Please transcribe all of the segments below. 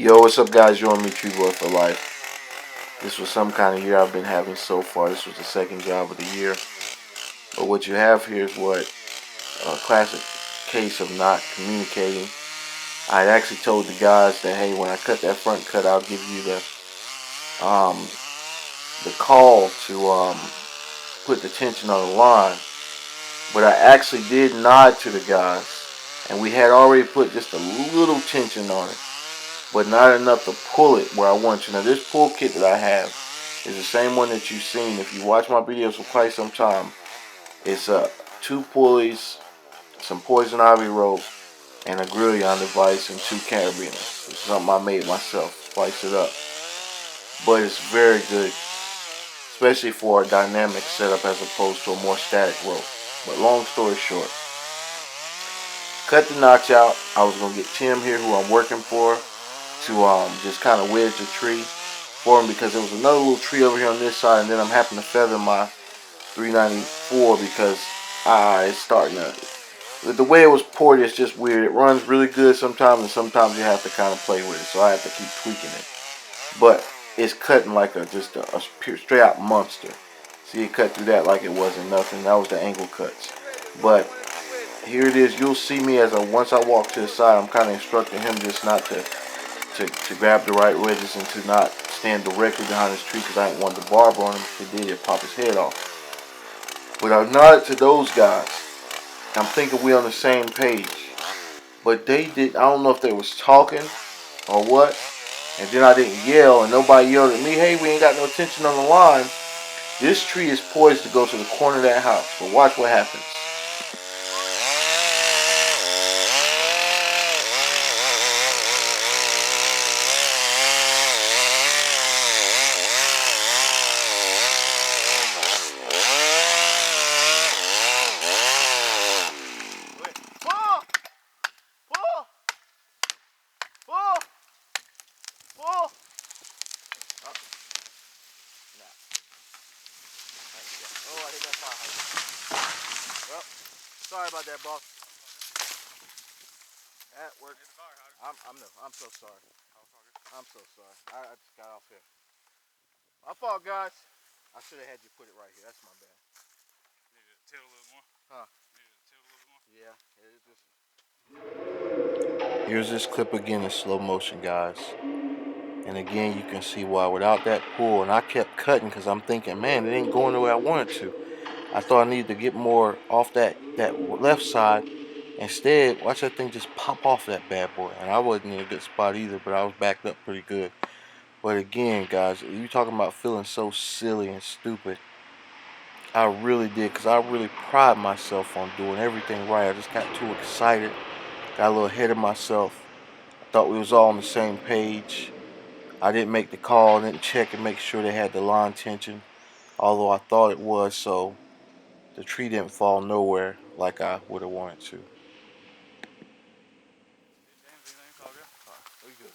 Yo, what's up, guys? You're on me, Tree Boy for Life. This was some kind of year I've been having so far. This was the second job of the year. But what you have here is what a classic case of not communicating. I had actually told the guys that, hey, when I cut that front cut, I'll give you um, the call to put the tension on the line. But I actually did nod to the guys, and we had already put just a little tension on it, but not enough to pull it where I want you. Now, this pull kit that I have is the same one that you've seen. If you watch my videos for quite some time, it's 2 pulleys, some poison ivy rope, and a grillion device and 2 carabiners. It's something I made myself, slice it up. But it's very good, especially for a dynamic setup as opposed to a more static rope. But long story short, cut the notch out. I was going to get Tim here, who I'm working for, to just kind of wedge the tree for him, because there was another little tree over here on this side, and then I'm having to feather my 394 because it's starting to, the way it was poured is just weird. It runs really good sometimes, and sometimes you have to kind of play with it, so I have to keep tweaking it. But it's cutting like just a pure, straight out monster. See, it cut through that like it wasn't nothing. That was the angle cuts. But here it is. You'll see me once I walk to the side, I'm kind of instructing him just not to grab the right wedges and to not stand directly behind this tree, because I didn't want the barber on him. If he did, it'd pop his head off. But I nodded to those guys. I'm thinking we on the same page. But they did, I don't know if they was talking or what. And then I didn't yell, and nobody yelled at me, hey, we ain't got no tension on the line. This tree is poised to go to the corner of that house. But watch what happens. Oh, I hit that fire hydrant. Well, sorry about that, boss. That worked. I'm so sorry. I'm so sorry. I just got off here. My fault, guys. I should have had you put it right here. That's my bad. Need to tilt a little more. Huh? Need to tilt a little more. Yeah. Here's this clip again in slow motion, guys. And again, you can see why without that pull, and I kept cutting because I'm thinking, man, it ain't going the way I wanted to. I thought I needed to get more off that left side. Instead, watch that thing just pop off that bad boy. And I wasn't in a good spot either, but I was backed up pretty good. But again, guys, you talking about feeling so silly and stupid. I really did, because I really pride myself on doing everything right. I just got too excited, got a little ahead of myself. I thought we was all on the same page. I didn't make the call, didn't check and make sure they had the line tension, although I thought it was, so the tree didn't fall nowhere like I would have wanted to. We good.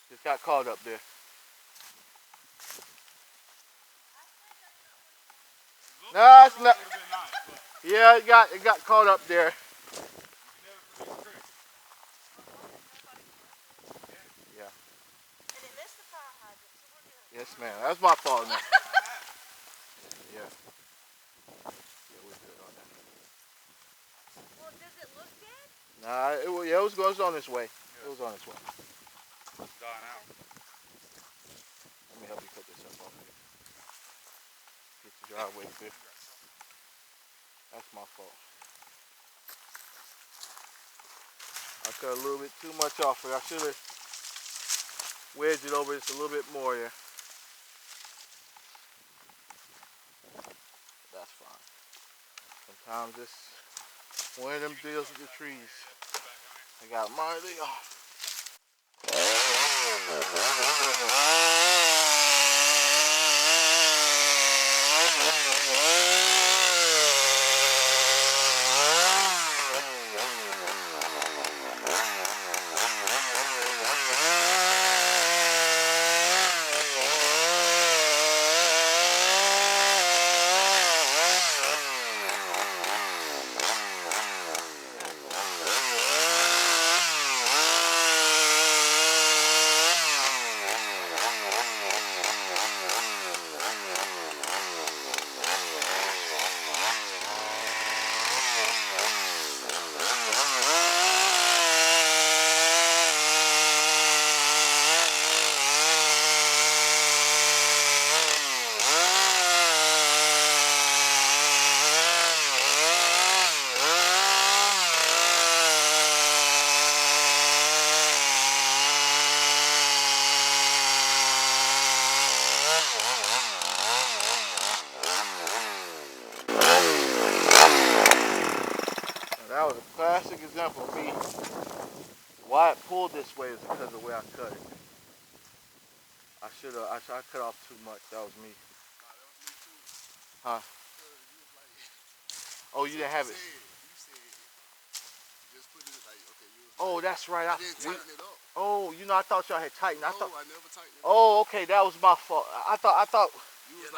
Just got caught up there. No, it's not. Yeah, it got caught up there. Yeah. And it missed the fire hydrant, so we're good. Yes, ma'am. That's my fault now. Yeah. Yeah, we're good on that. Well, does it look good? Nah, it was on its way. It was on its way. It's dying out. Let me help you put this up on here. Get the driveway clear. That's my fault. I cut a little bit too much off it. I should have wedged it over just a little bit more here. That's fine. Sometimes it's one of them deals with the trees. I got mine. example, me, why it pulled this way is because of the way I cut it. I cut off too much. That was me. Huh? Oh, you didn't have it. Just put it like, okay, Oh, that's right. I didn't tighten it up. Oh, you know, I thought y'all had tightened. No, I never tightened it up. Oh, okay, that was my fault. I thought. You was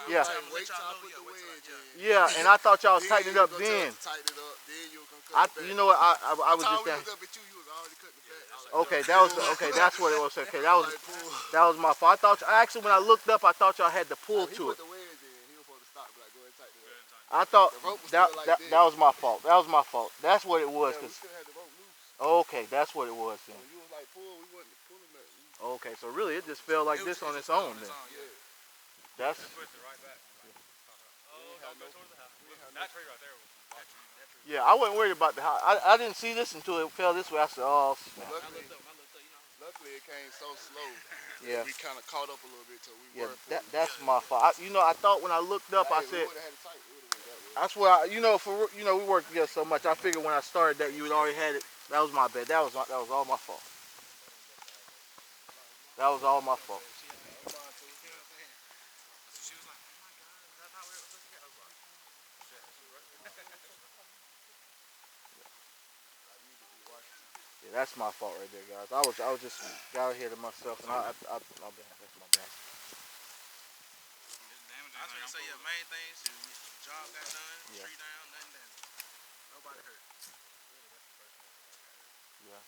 Yeah. wait till I put the wedge in. Yeah, and I thought y'all was tightening it up then. Tighten it up, then you were gonna cut it back. You know what? I was just By the time we that. looked up at you, you was already cutting it back. I was like, Okay, that was okay. That's what it was. Okay, that was my fault. I thought actually when I looked up, I thought y'all had to pull he to put it. the wedge in. He was supposed to stop, like, go ahead and tighten it up. I thought The rope was that still like that was my fault. That was my fault. That's what it was. Yeah, we Cause still had the rope loose. okay, that's what it was then. When you was like pull, we wasn't pulling that. Okay, so really it just felt like this on its own then. Yeah. That's Twist it right back. Oh, don't go towards the house. That tree right there was watching. yeah. I wasn't worried about the house. I didn't see this until it fell this way. I said, oh snap. Luckily, it came so slow. Yeah. We kind of caught up a little bit, so we Yeah, were. that's my fault. I thought when I looked up, I said. That's why we worked together so much. I figured when I started that you had already had it. That was my bad. That was all my fault. That was all my fault. Yeah, that's my fault right there, guys. I was just got ahead of myself, and my bad. That's my bad. I was gonna say your main thing, so job got done, Yeah. tree down, nothing damaged. Nobody hurt. Yeah.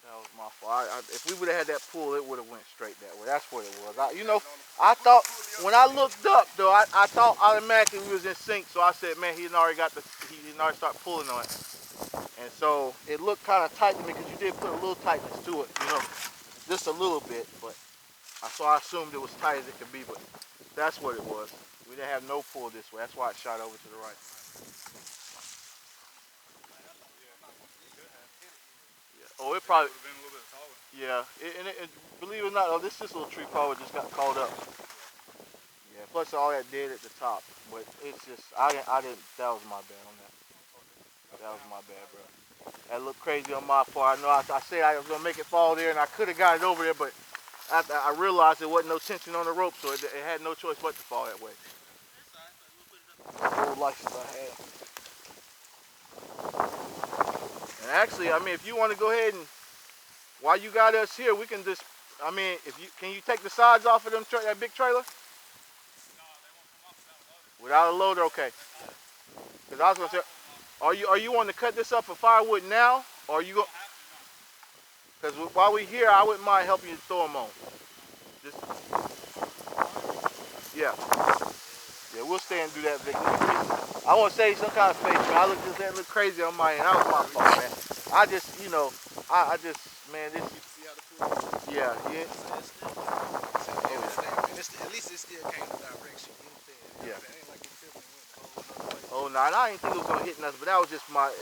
That was my fault. If we would have had that pull, it would have went straight that way. That's what it was. I thought when I looked up though, I thought automatically we was in sync. So I said, man, he already started pulling on it, and so it looked kind of tight to me because you did put a little tightness to it, just a little bit. But so I assumed it was tight as it could be, but that's what it was. We didn't have no pull this way. That's why it shot over to the right. Oh, it probably. Would have been a little bit taller. Yeah, and believe it or not, this little tree probably just got caught up. Yeah, plus all that dead at the top. But it's just, I didn't, that was my bad on that. That was my bad, bro. That looked crazy on my part. I know I said I was going to make it fall there, and I could have got it over there, but I realized there wasn't no tension on the rope, so it had no choice but to fall that way. Old license I had. And actually, I mean, if you want to go ahead and, while you got us here, we can just, I mean, can you take the sides off of that big trailer? No, they won't come off Without without a loader. a loader, okay. Because I was gonna say, are you wanting to cut this up for firewood now, or are you going? Because while we're here, I wouldn't mind helping you throw them on. Just, yeah, we'll stay and do that, Vic. I want to save some kind of space, man. That looked crazy on my end. That was my fault, man. I just, man, this. Yeah. At least it still came in direction. Yeah. It ain't like it tipped and went the whole other way. Oh, no, I didn't think it was going to hit nothing, but that was just my, I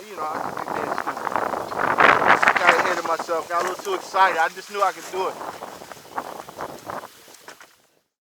just got ahead of myself, got a little too excited. I just knew I could do it.